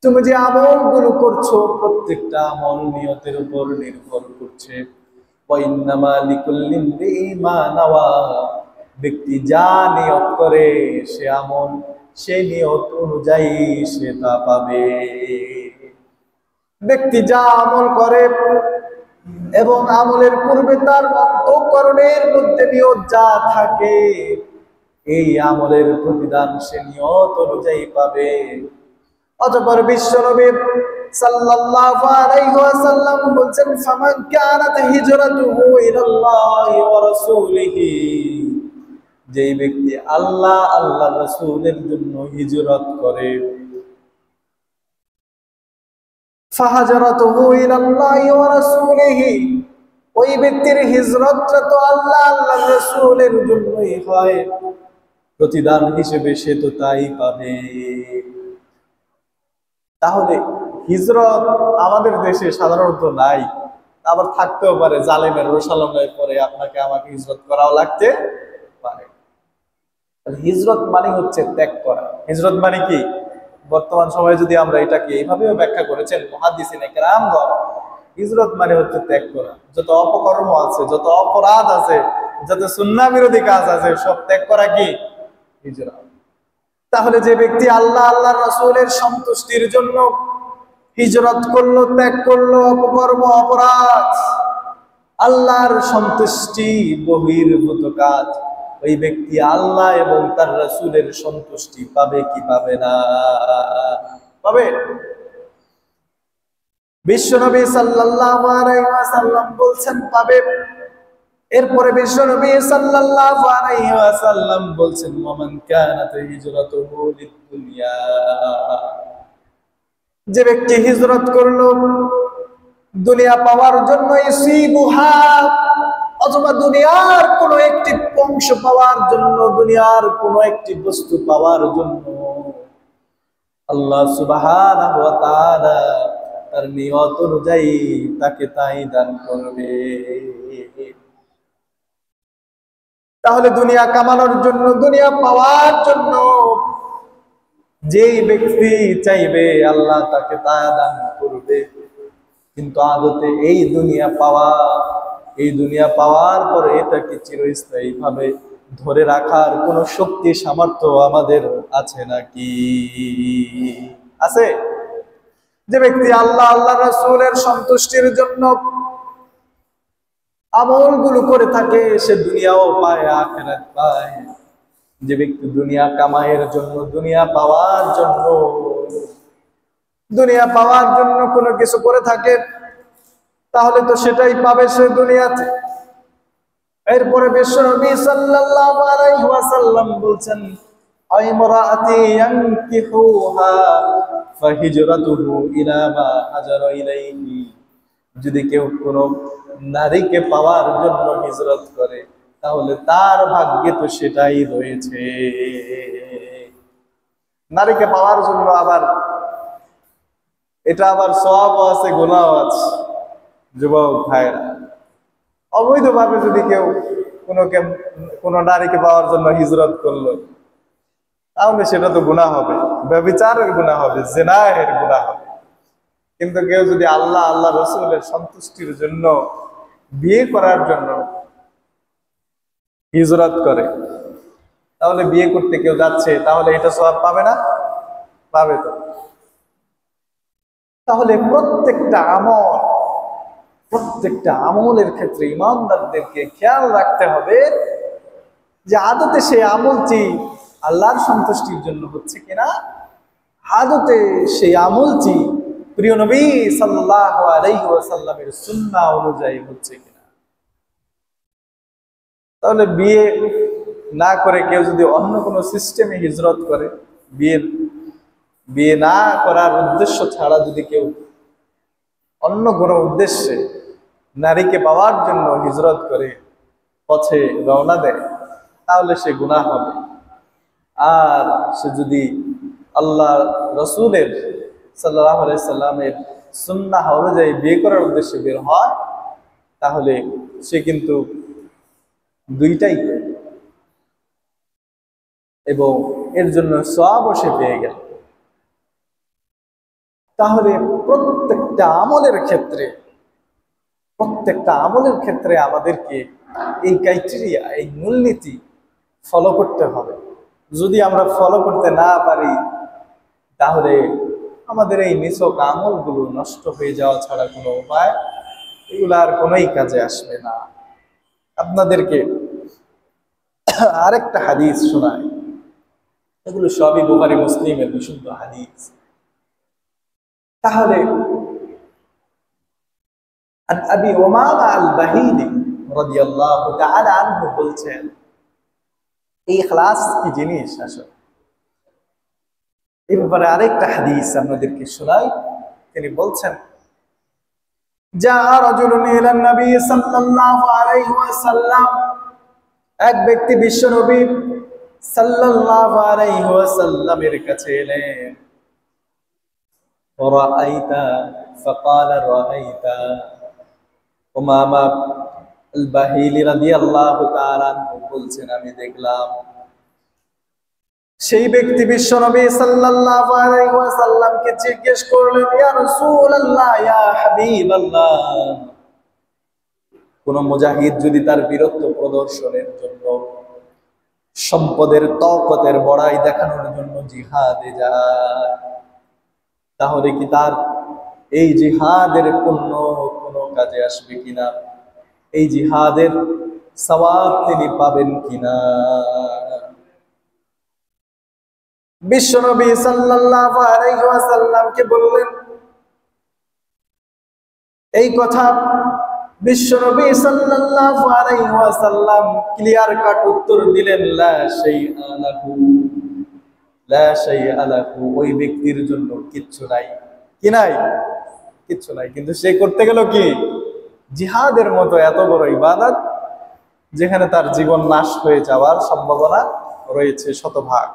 তুমি যে আমলগুলো করছো, প্রত্যেকটা আমল নিয়তের উপর নির্ভর করছে। ওয়াইন্নামা লিকুল্লি ইমরিইন মা নাওয়া, ব্যক্তি যা নিয়ত করে সে আমল সেই নিয়ত অনুযায়ী সে তা পাবে। ব্যক্তি যা আমল করে এবং আমলের পূর্বে তার অন্তঃকরণের মধ্যে নিয়ত যা থাকে, এই আমলের প্রতিদান সে নিয়ত অনুযায়ী পাবে। অতঃপর বিশ্বনবী সাল্লাল্লাহু আলাইহি ওয়াসাল্লাম বলেন, ফামান কানাত হিজরাতুহু ইলাল্লাহি ওয়া রাসূলিহি, যেই ব্যক্তি আল্লাহ আল্লাহর রাসূলের জন্য হিজরত করে, ফাহাজারাতুহু ইলাল্লাহি ওয়া রাসূলিহি, ওই ব্যক্তির হিজরতটা তো আল্লাহ আল্লাহর রাসূলের জন্যই হয়, প্রতিদান হিসেবে সে তো তাই পাবে। তাহলে হিজরত আমাদের দেশে সাধারণত নাই, আবার থাকতেও পারে, জালেমের রোশালমের পরে আপনাকে আমাকে হিজরত করাও লাগতে পারে। হিজরত মানে হচ্ছে ত্যাগ করা। হিজরত মানে কি? বর্তমান সময়ে যদি আমরা এটাকে এইভাবেও ব্যাখ্যা করেছেন মুহাদ্দিসিনে কেরামগণ, হিজরত মানে হচ্ছে ত্যাগ করা। যত অপকর্ম আছে, যত অপরাধ আছে, যত সুন্নাহ বিরোধী কাজ আছে, সব ত্যাগ করা কি হিজরত। তাহলে যে ব্যক্তি আল্লাহ আল্লাহর রাসূলের সন্তুষ্টির জন্য হিজরত করলো, ত্যাগ করলো অপকর্ম, অপরাধ, আল্লাহর সন্তুষ্টি বহির্ভূত কাজ, ওই ব্যক্তি আল্লাহ এবং তার রাসূলের সন্তুষ্টি পাবে কি পাবে না? পাবে। বিশ্বনবী সাল্লাল্লাহু আলাইহি ওয়াসাল্লাম বলছেন পাবে। এরপরে বিশ্বনবী সাল্লাল্লাহু আলাইহি ওয়াসাল্লাম বলছেন ওয়ামান কানাত হিজরাতুহু লিদ-দুনিয়া, যে ব্যক্তি হিজরত করলো দুনিয়া পাওয়ার জন্য, ইসিবুহা, অথবা দুনিয়ার কোন একটি অংশ পাওয়ার জন্য, দুনিয়ার কোন একটি বস্তু পাওয়ার জন্য, আল্লাহ সুবহানাহু ওয়া তাআলা তার নিয়ত অনুযায়ী তাকে তাই দান করবে। তাহলে দুনিয়া কামানোর জন্য, দুনিয়া পাওয়ার জন্য যেই ব্যক্তি চাইবে আল্লাহ তাকে তা দান করবে। কিন্তু আদতে এই দুনিয়া পাওয়ার পরে এটাকে চিরস্থায়ী ভাবে ধরে রাখার কোন শক্তি সামর্থ্য আমাদের আছে নাকি? আছে? যে ব্যক্তি আল্লাহ আল্লাহ রাসূলের সন্তুষ্টির জন্য আমলগুলো করে থাকে, সে দুনিয়াও পায়, আখিরাত পায়। যে ব্যক্তি দুনিয়া কামাইয়ের জন্য, দুনিয়া পাওয়ার জন্য কোনো কিছু করে থাকে, তাহলে তো সেটাই পাবে সে দুনিয়াতে। এরপরে বিশ্বনবী সাল্লাল্লাহু আলাইহি ওয়াসাল্লাম বলছেন আইমরাআতি ইয়ানকিহুহা ফাহিজরাতুহু ইলা মা হাজারা ইলাইহি, যদি কেউ কোনো নারীকে পাওয়ার জন্য হিজরত করে তাহলে তার ভাগ্যে তো সেটাই রয়েছে। নারীকে পাওয়ার জন্য আবার এটা আবার সওয়াবও আছে, গুনাহও আছে। যুবক ভাইরা, অবৈধভাবে যদি কেউ কোনো নারীকে পাওয়ার জন্য হিজরত করলো, তাহলে সেটা তো গুনাহ হবে, ব্যভিচারের গুনাহ হবে, জিনাহের গুনাহ হবে। কিন্তু কেউ যদি আল্লাহ আল্লাহ রাসূলের সন্তুষ্টির জন্য, বিয়ে করার জন্য হিজরত করে, তাহলে বিয়ে করতে কেউ যাচ্ছে, তাহলে এটা সওয়াব পাবে না? পাবে তো। তাহলে প্রত্যেকটা আমলের ক্ষেত্রে ইমানদারদেরকে খেয়াল রাখতে হবে যে আদতে সেই আমলটি আল্লাহর সন্তুষ্টির জন্য হচ্ছে কিনা, আদতে সেই আমলটি প্রিয় নবী সাল্লাল্লাহু আলাইহি ওয়াসাল্লামের সুন্নাহ অনুযায়ী হচ্ছে কিনা। তাহলে বিয়ে না করে কেউ যদি অন্য কোনো সিস্টেমে হিজরত করে, বিয়ে না করার উদ্দেশ্য ছাড়া যদি কেউ অন্য কোনো উদ্দেশ্যে নারীকে পাওয়ার জন্য হিজরত করে পথে রওনা দেয়, তাহলে সে গুনাহ হবে। আর সে যদি আল্লাহ রাসূলের সাল্লাল্লাহু আলাইহি সাল্লামের সুন্নাহ অনুযায়ী বিয়ে করার উদ্দেশ্যে বের হয়, তাহলে সে কিন্তু দুইটাই করবে এবং এর জন্য সওয়াবও সে পেয়ে গেল। তাহলে প্রত্যেকটা আমলের ক্ষেত্রে আমাদেরকে এই ক্রাইটেরিয়া, এই মূলনীতি ফলো করতে হবে। যদি আমরা ফলো করতে না পারি, তাহলে আমাদের এই নিছক আমলগুলো নষ্ট হয়ে যাওয়া ছাড়া কোনো উপায়, এগুলো আর কোনোই কাজে আসবে না। আপনাদেরকে আরেকটা হাদিস শোনায়, এগুলো সবই বুখারী মুসলিমের বিশুদ্ধ হাদিস। তাহলে আবি উমামা আল-বাহিলি রাদিয়াল্লাহু তাআলা আনহু বলছেন, এই ইখলাস কি জিনিস আসলে, এই ব্যাপারে আরেকটা হাদিস আপনাদেরকে শোনাই। তিনি বলছেন, জা রাজুলুন ইলান নবী সাল্লাল্লাহু আলাইহি ওয়াসাল্লাম, এক ব্যক্তি বিশ্ব নবী সাল্লাল্লাহু আলাইহি ওয়াসাল্লামের কাছে এলেন। রাআইতা ফাকালা রাআইতা, উমামা আল-বাহিলি রাদিয়াল্লাহু তাআলা বলছেন, আমি দেখলাম। সেই ব্যক্তি বিশ্ব নবী সাল্লাল্লাহু আলাইহি ওয়াসাল্লামকে জিজ্ঞেস করলেন, ইয়া রাসূলুল্লাহ, ইয়া হাবিবাল্লাহ, কোন মুজাহিদ যদি তার বীরত্ব প্রদর্শনের জন্য, সম্পদের তাকতের বড়াই দেখানোর জন্য জিহাদে যায়, তাহলে কি তার এই জিহাদের পুণ্য কোনো কাজে আসবে কিনা, এই জিহাদের সওয়াব তিনি পাবেন কিনা? বিশ্বনবী সাল্লাল্লাহু আলাইহি ওয়াসাল্লামকে বললেন, এই কথা বিশ্বনবী সাল্লাল্লাহু আলাইহি ওয়াসাল্লাম ক্লিয়ার কাট উত্তর দিলেন, লা শাইআ লাহু, লা শাইআ লাহু, ওই ব্যক্তির জন্য কিচ্ছু নাই। কি নাই? কিচ্ছু নাই। কিন্তু সে করতে গেল কি? জিহাদের মতো এত বড় ইবাদত, যেখানে তার জীবন নাশ হয়ে যাওয়ার সম্ভাবনা রয়েছে শতভাগ।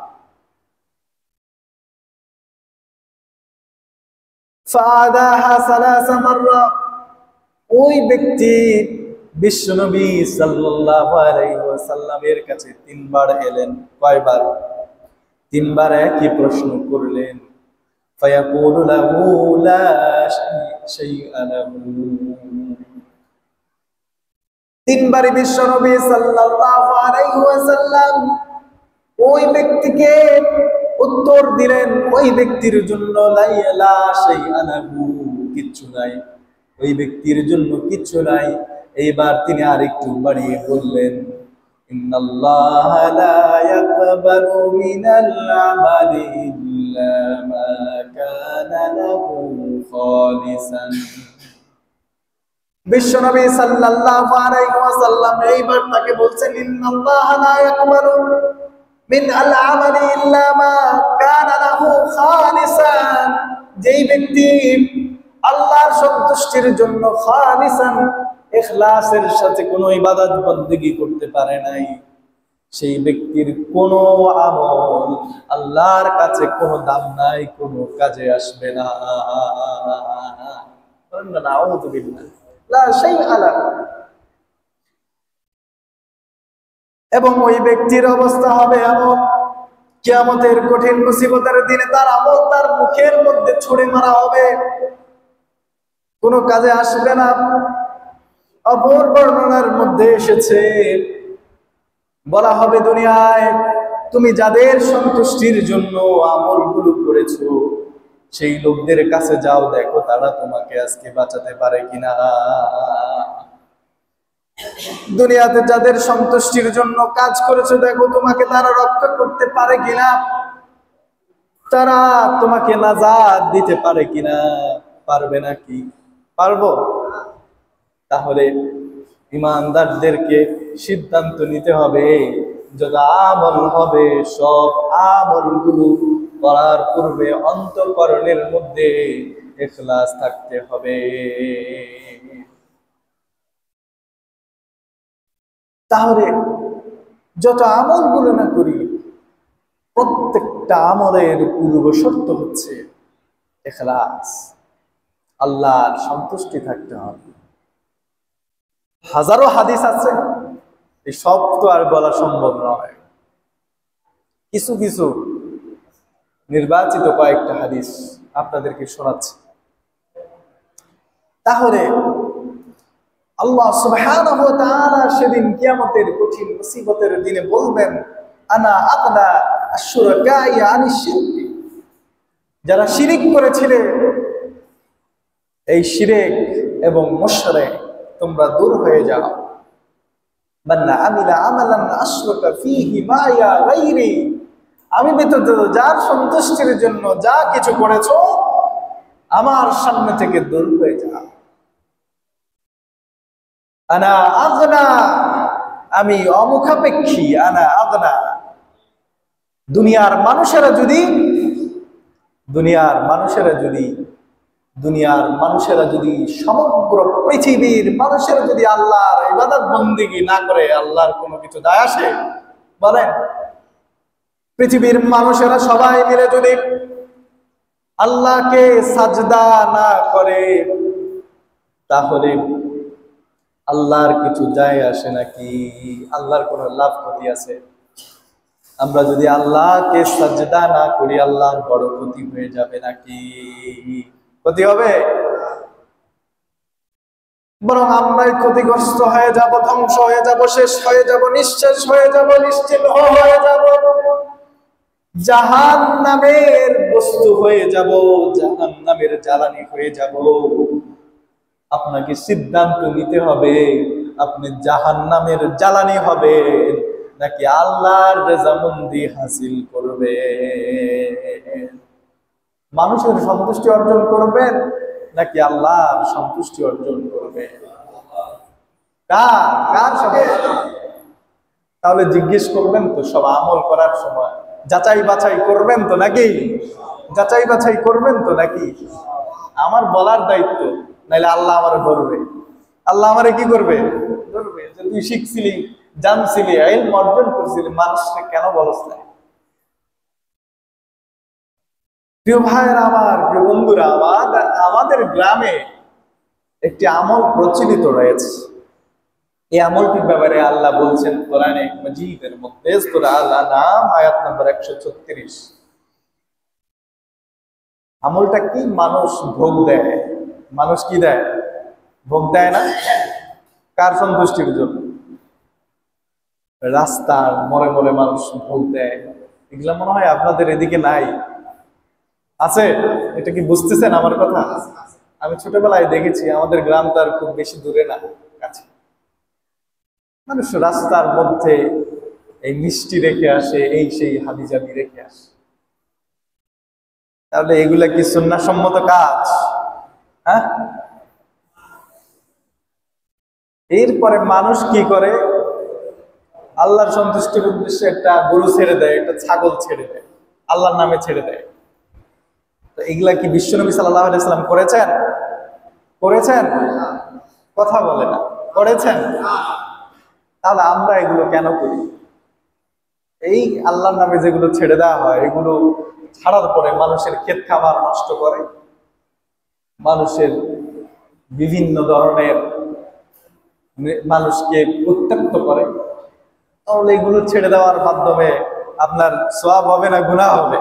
ফাদাহা সালাসা মাররা, ওই ব্যক্তি বিশ্বনবী সাল্লাল্লাহু আলাইহি ওয়াসাল্লামের কাছে 3 বার এলেন। কয়বার? 3 বার একই প্রশ্ন করলেন। ফায়াকুলু লাহু লা শাইআ লাহু, 3 বারই বিশ্বনবী সাল্লাল্লাহু আলাইহি ওয়াসাল্লাম ওই ব্যক্তিকে উত্তর দিলেন, ওই ব্যক্তির জন্য লা শাইআ লাহু, কিচ্ছু নাই, ওই ব্যক্তির জন্য কিচ্ছু নাই। এইবার তিনি আরেকটু বাড়িয়ে বললেন, ইন্নাল্লাহা লা ইয়াকবালু মিনাল আমালি ইল্লা মা কানা লাহু খালিসান। বিশ্বনবী সাল্লাল্লাহু আলাইহি ওয়াসাল্লাম এইবার তাকে বলছেন, ইন্নাল্লাহা লা ইয়াকবালু মিনাল আমালি ইল্লা মা কানা লাহু খালিসান, যেই ব্যক্তি আল্লাহর সন্তুষ্টির জন্য খালিসান, ইখলাসের সাথে কোনো ইবাদত বন্দেগী করতে পারে নাই, সেই ব্যক্তির কোনো আমল আল্লাহর কাছে কোনো দাম নাই, কোনো কাজে আসবে না। নাউযু বিল্লাহ, লা শাইআ লাহু। এবং ওই ব্যক্তির অবস্থা হবে এমন, কিয়ামতের কঠিন মুসিবতের দিনে তার আমল তার মুখের মধ্যে ছুঁড়ে মারা হবে, কোনো কাজে আসবে না। অপর বর্ণনার মধ্যে এসেছে, বলা হবে, দুনিয়ায় তুমি যাদের সন্তুষ্টির জন্য আমলগুলো করেছো, সেই লোকদের কাছে যাও, দেখো তারা তোমাকে আজকে বাঁচাতে পারে কিনা। দুনিয়াতে যাদের সন্তুষ্টির জন্য কাজ করেছো, দেখো তোমাকে তারা রক্ষা করতে পারে কিনা, তারা তোমাকে নাজাত দিতে পারে কিনা। পারবে নাকি? পারবো? তাহলে ইমানদারদেরকে সিদ্ধান্ত নিতে হবে, যত আমল হবে সব আমলগুলো করার পূর্বে অন্তঃকরণের মধ্যে ইখলাস থাকতে হবে। তাহলে যত আমলগুলো না করি, প্রত্যেকটা আমলের পূর্ব শর্ত হচ্ছে ইখলাস, আল্লাহর সন্তুষ্টি থাকতে হবে। হাজারো হাদিস আছে, এই সব তো আর বলা সম্ভব নয়। কিছু কিছু নির্বাচিত কয়েকটা হাদিস আপনাদেরকে শোনাচ্ছি। তাহলে আল্লাহ সুবহানাহু ওয়া তাআলা সেদিন কিয়ামতের কঠিন মুসিবতের দিনে বলবেন, আনা আগনা আশ-শুরাকাই আনিশ শিরক, যারা শিরিক করেছিলে এই শিরক এবং মুশরিক তোমরা দূর হয়ে যাও। মান আমিলা আমালান আশরাকা ফীহি মায়া গায়রি, আমি ব্যতীত যার সন্তুষ্টির জন্য যা কিছু করেছো আমার সামনে থেকে দূর হয়ে যাও। আনা আগনা, আমি অমুখাপেক্ষী, আনা আগনা। দুনিয়ার মানুষেরা যদি সমগ্র পৃথিবীর মানুষেরা যদি আল্লাহর ইবাদত বন্দেগী না করে, আল্লাহর কোনো কিছু দায় আসে? বলেন, পৃথিবীর মানুষেরা সবাই মিলে যদি আল্লাহকে সাজদা না করে, তাহলে আল্লাহর কিছু যায় আসে নাকি? আল্লাহর কোনো লাভ ক্ষতি আছে? আমরা যদি আল্লাহকে সাজদা না করি, আল্লাহর বড় ক্ষতি হয়ে যাবে নাকি? ক্ষতি হবে? বরং আমরাই ক্ষতিগ্রস্ত হয়ে যাব, ধ্বংস হয়ে যাব, শেষ হয়ে যাব, নিঃশেষ হয়ে যাব, নিশ্চিহ্ন হয়ে যাব, জাহান্নামের বস্তু হয়ে যাব, জাহান্নামের জ্বালানি হয়ে যাব। আপনাকে সিদ্ধান্ত নিতে হবে, আপনি জাহান্নামের জ্বালানি হবে নাকি আল্লাহর রেজামন্দি হাসিল করবে? মানুষের সন্তুষ্টি অর্জন করবেন নাকি আল্লাহর সন্তুষ্টি অর্জন করবে? কার কার সন্তুষ্টি? তাহলে জিজ্ঞেস করবেন তো সব আমল করার সময়, যাচাই বাছাই করবেন তো নাকি? যাচাই বাছাই করবেন তো নাকি? আমার বলার দায়িত্ব, নাইলে আল্লাহ আমার ধরবে। আল্লাহ আমারে কি করবে? ধরবে। যে তুই শিখছিলি, জানছিলি, ইলম অর্জন করছিলি, মানুষকে কেন বলস না? প্রিয় ভাইয়ের আমার, প্রিয় বন্ধুরা আমার, আমাদের গ্রামে একটি আমল প্রচলিত রয়েছে। এই আমলটির ব্যাপারে আল্লাহ বলছেন কোরআনে মাজিদের মধ্যে, সূরা আল আনআম আয়াত নম্বর 136। আমলটা কি? মানুষ ভোগ দেয়। মানুষ কি দেয়? ভোগ দেয় না? কার সন্তুষ্টির জন্য? রাস্তার মোড়ে মোড়ে মানুষ ভোগ দেয়। এগুলা মনে হয় আপনাদের এদিকে নাই, আছে? এটা কি বুঝতেছেন আমার কথা? আমি ছোটবেলায় দেখেছি, আমাদের গ্রাম তো আর খুব বেশি দূরে না, কাছে। মানুষ রাস্তার মধ্যে এই মিষ্টি রেখে আসে, এই সেই হাবিজাবি রেখে আসে। তাহলে এগুলা কি সুন্নাহসম্মত কাজ? হ্যাঁ। এরপরে মানুষ কি করে? আল্লাহর সন্তুষ্টির উদ্দেশ্যে একটা গরু ছেড়ে দেয়, একটা ছাগল ছেড়ে দেয়, আল্লাহর নামে ছেড়ে দেয়। তো এগুলা কি বিশ্বনবী সাল্লাল্লাহু আলাইহি সাল্লাম করেছেন? করেছেন? কথা বলে না। করেছেন? তাহলে আমরা এগুলো কেন করি? এই আল্লাহর নামে যেগুলো ছেড়ে দেওয়া হয়, এগুলো ছাড়ার পরে মানুষের ক্ষেত খামার নষ্ট করে, মানুষের বিভিন্ন ধরনের মানুষকে উত্ত্যক্ত করে। তাহলে এগুলো ছেড়ে দেওয়ার মাধ্যমে আপনার সওয়াব হবে না গুনাহ হবে?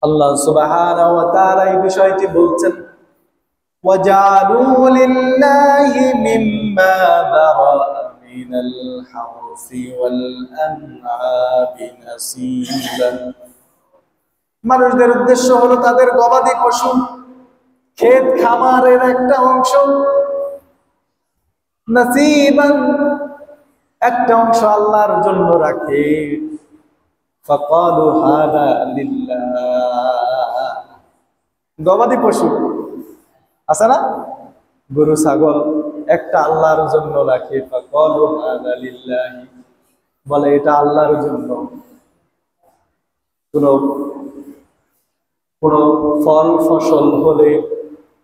আল্লাহ সুবহানাহু ওয়া তাআলা এই বিষয়টি বলছেন, وَجَعَلُوا لِلَّهِ مِمَّا ذَرَأَ مِنَ الْحَرْثِ وَالْأَنْعَامِ نَصِيبًا। মানুষদের উদ্দেশ্য হলো তাদের গবাদি পশু, ক্ষেত খামারের একটা অংশ, নাসিবান, একটা অংশ আল্লাহর জন্য রাখে। ফাকালু হাদা লিল্লাহ। গবাদি পশু আছে না, গরু ছাগল, একটা আল্লাহর জন্য রাখে। ফাকালু হাদা লিল্লাহি, বলে এটা আল্লাহর জন্য। কোনো ফল ফসল হলে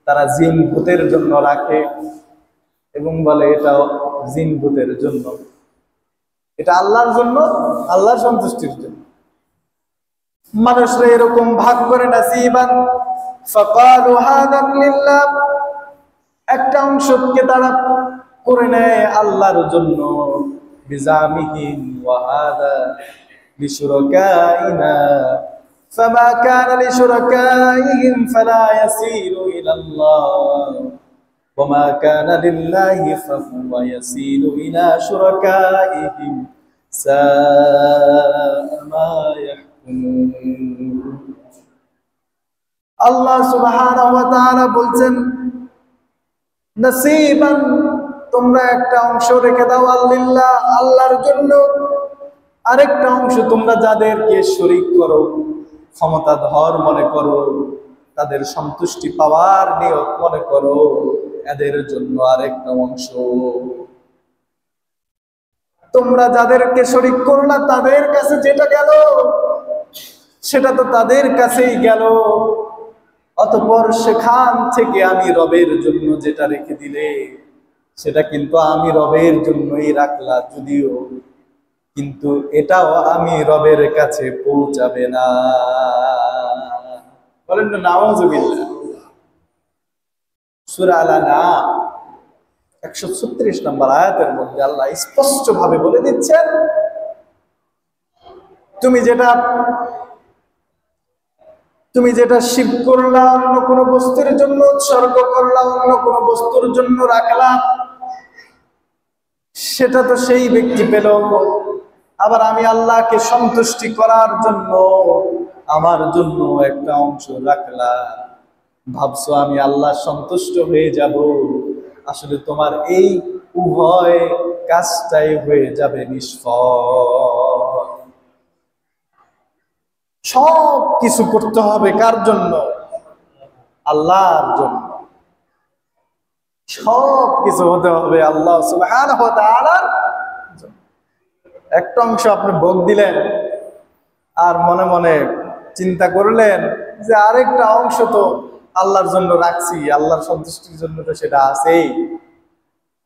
তারা জিন ভূতের জন্য রাখে এবং বলে এটাও জিন ভূতের জন্য। এটা আল্লাহর জন্য, আল্লাহর সন্তুষ্টির জন্য। মানুষরা এরকম ভাগ করে নাসিবান, ফাকালু হাদা লিল্লাহ, একটা অংশকে তারা করে নেয় আল্লাহর জন্য। বিজামিহিম ওয়া হাদা লিশুরাকাইনা ফামা কানা লিশুরাকাইহিম ফালা ইয়াসিলু ইলাল্লাহ ওয়া মা কানা লিল্লাহি ফাহুয়া ইয়াসিলু ইলা শুরাকাইহিম সাআ মা ইয়াহকুমুন। আল্লাহ সুবহানাহু ওয়া তাআলা বলছেন, নাসিবান, তোমরা একটা অংশ রেখে দাও আল্লাহ, আল্লাহর জন্য। আরেকটা অংশ তোমরা যাদেরকে শরীক করো, ক্ষমতাধর মনে করো, তাদের সন্তুষ্টি পাওয়ার নিয়ত মনে করো, এদের জন্য আরেকটা অংশ। তোমরা যাদেরকে শরীক করো না, তাদের কাছে যেটা গেল সেটা তো তাদের কাছেই গেল। অতঃপর সেখান থেকে আমি রবের জন্য যেটা রেখে দিলে সেটা কিন্তু আমি রবের জন্যই রাখলা, যদিও কিন্তু এটাও আমি রবের কাছে পৌঁছাবে না। বলেন না নাউযুবিল্লাহ। সূরা আল আনআম 136 নম্বর আয়াতের মধ্যে আল্লাহ স্পষ্ট ভাবে বলে দিচ্ছেন, তুমি যেটা শিরক করলা, অন্য কোনো বস্তুর জন্য উৎসর্গ করলা, অন্য কোনো বস্তুর জন্য রাখলা, সেটা তো সেই ব্যক্তি পেল। আবার আমি আল্লাহকে সন্তুষ্টি করার জন্য আমার জন্য একটা অংশ রাখলা, ভাবছো আমি আল্লাহ সন্তুষ্ট হয়ে যাব। আসলে তোমার এই উভয় কাজটাই হয়ে যাবে নিষ্ফল। সব কিছু করতে হবে কার জন্য? আল্লাহর জন্য। সব কিছু হতে হবে আল্লাহ সুবহানাহু ওয়া তাআলার জন্য। একটা অংশ আপনি ভোগ দিলেন আর মনে মনে চিন্তা করলেন যে আরেকটা অংশ তো আল্লাহর জন্য রাখছি, আল্লাহর সন্তুষ্টির জন্য তো সেটা আছেই।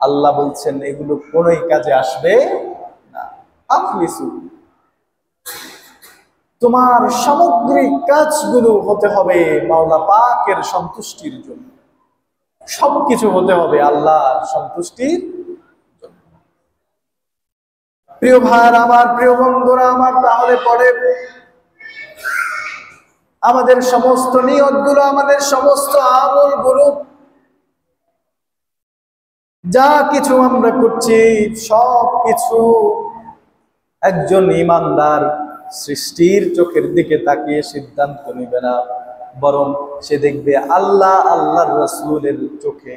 আল্লাহ বলছেন এগুলো কোনোই কাজে আসবে না। আফলিসু, তোমার সামগ্রিক কাজগুলো হতে হবে মাওলা পাকের সন্তুষ্টির জন্য। সবকিছু হতে হবে আল্লাহর সন্তুষ্টির জন্য। প্রিয় ভাই আমার, প্রিয় বন্ধুরা আমার, তাহলে পরে আমাদের সমস্ত নিয়তগুলো, আমাদের সমস্ত আমলগুলো, যা কিছু আমরা করছি সব কিছু একজন ঈমানদার সৃষ্টির চোখের দিকে তাকিয়ে সিদ্ধান্ত নিবে না, বরং সে দেখবে আল্লাহ আল্লাহর রাসূলের চোখে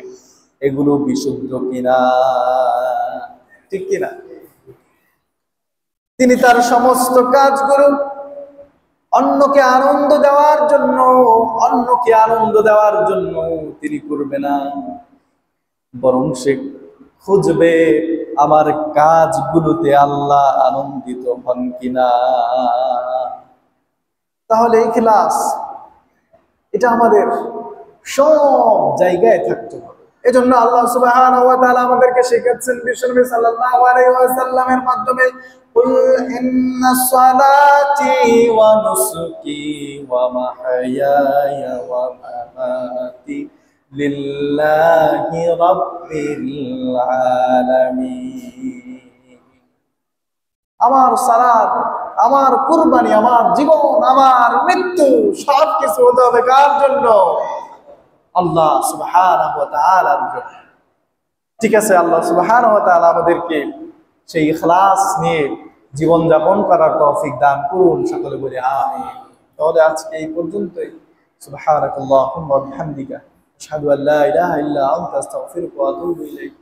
এগুলো বিশুদ্ধ কিনা, ঠিক কিনা। তিনি তার সমস্ত কাজগুলো অন্যকে আনন্দ দেওয়ার জন্য তিনি করবে না, বরং সে খুঁজবে আমার কাজগুলোতে আল্লাহ আনন্দিত হন কিনা। তাহলে ইখলাস এটা আমাদের সব জায়গায় থাকতে হবে। এজন্য আল্লাহ সুবহানাহু ওয়া তাআলা আমাদেরকে শেখাচ্ছেন বিশ্বনবী সাল্লাল্লাহু আলাইহি ওয়াসাল্লামের মাধ্যমে, কুল ইন্না সালাতি ওয়া নুসুকি ওয়া মাহইয়ায়া ওয়া মামাতি লিল্লাহি রাব্বিল আলামিন। আমার সালাত, আমার কুরবানি, আমার জীবন, আমার মৃত্যু সবকিছু হতে হবে কার জন্য? আল্লাহ সুবহানাহু ওয়া তাআলার জন্য। ঠিক আছে, আল্লাহ সুবহানাহু ওয়া তাআলা আমাদেরকে সেই ইখলাস নিয়ে জীবন যাপন করার তৌফিক দান করুন, সকলে বলি আমিন। তাহলে আজকে এই পর্যন্তই। সুবহানাকাল্লাহুম্মা ওয়া বিহামদিকা আশহাদু আল্লা ইলাহা ইল্লা আনতা আস্তাগফিরুকা ওয়া আতুবু ইলাইক।